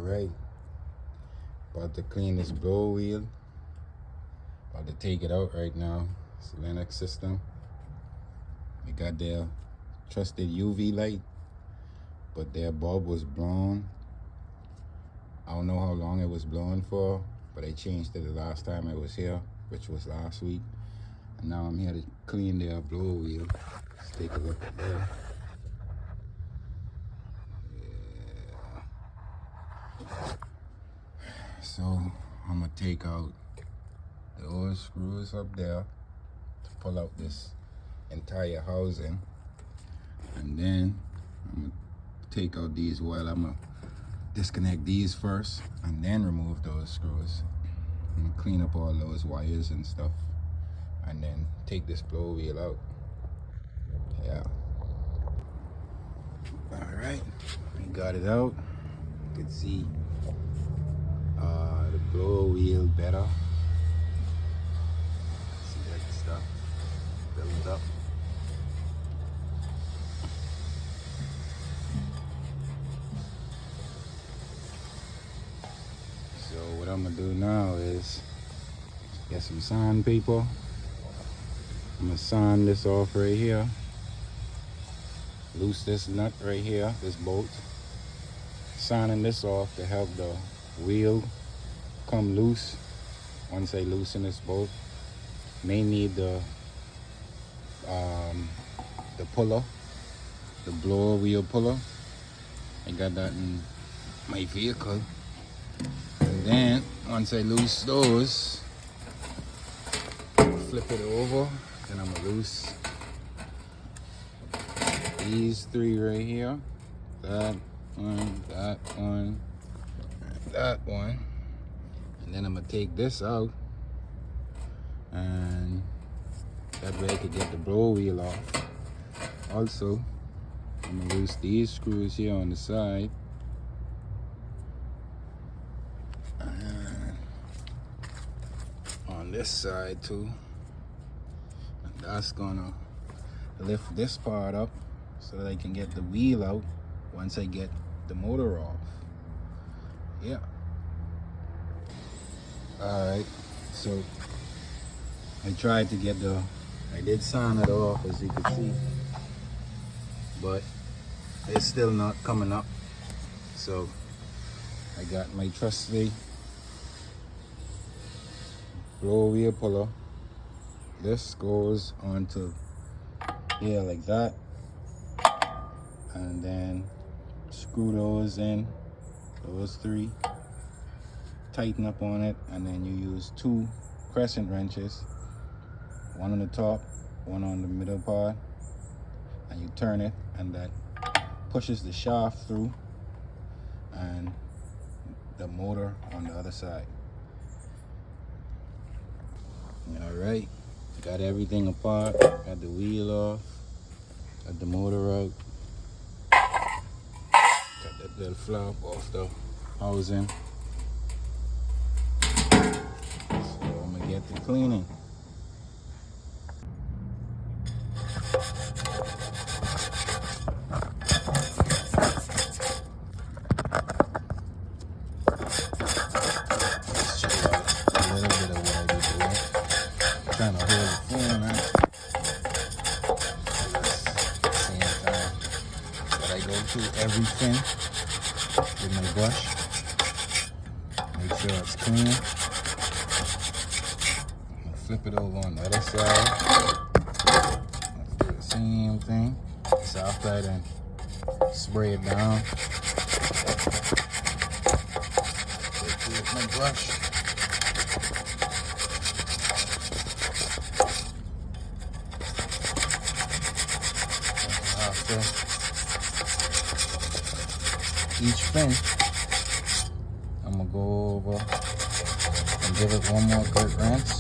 Alright, about to clean this blower wheel. About to take it out right now. It's a Lennox system. We got their trusted UV light, but their bulb was blown. I don't know how long it was blown for, but I changed it the last time I was here, which was last week. And now I'm here to clean their blower wheel. Let's take a look at that. So I'm gonna take out the old screws up there to pull out this entire housing, and then I'm gonna take out these wires. I'm gonna disconnect these first and then remove those screws. I'm gonna clean up all those wires and stuff, and then take this blower wheel out. Yeah. All right, we got it out. You can see the blower wheel better. See that stuff build up. So what I'm gonna do now is get some sandpaper. I'm gonna sand this off right here. Loose this nut right here, this bolt. Sanding this off to help the wheel come loose. Once I loosen this bolt, may need the puller, the blower wheel puller. I got that in my vehicle. And then once I loose those, flip it over, then I'm gonna loose these three right here. That one, that one, and that one. And then I'm gonna take this out, and that way I could get the blower wheel off. Also, I'm gonna loose these screws here on the side. And on this side too. And that's gonna lift this part up so that I can get the wheel out once I get the motor off. Yeah. Alright, so I tried to get I did sand it off, as you can see, but it's still not coming up. So I got my trusty blower wheel puller. This goes onto here like that, and then screw those in, those three, tighten up on it, and then you use 2 crescent wrenches, one on the top, one on the middle part, and you turn it, and that pushes the shaft through and the motor on the other side. All right, got everything apart, got the wheel off, got the motor out, got that little flap off the housing. So I'm gonna get to cleaning. Let's check out a little bit of what I did doing. I'm trying to hold the phone out. At the same time that I go through everything with my brush. Make sure it's clean. I'm gonna flip it over on the other side. Let's do the same thing. So after I then spray it down, go through with my brush. After each fin, I'm gonna go over and give it one more good rinse,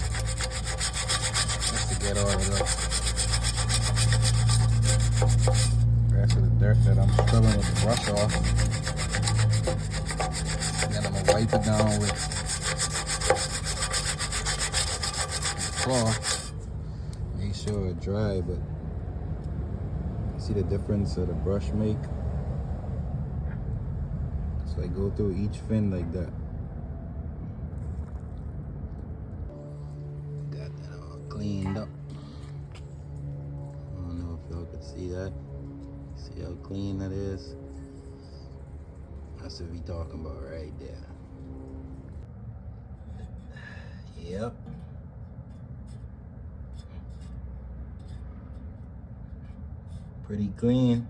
just to get all of the rest of the dirt that I'm scrubbing with the brush off. And then I'm gonna wipe it down with cloth. Make sure it's dry, but see the difference that the brush make? So I go through each fin like that. Got that all cleaned up. I don't know if y'all could see that. See how clean that is? That's what we talking about right there. Yep. Pretty clean.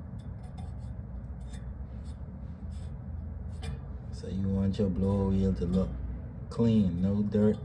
So you want your blower wheel to look clean, no dirt,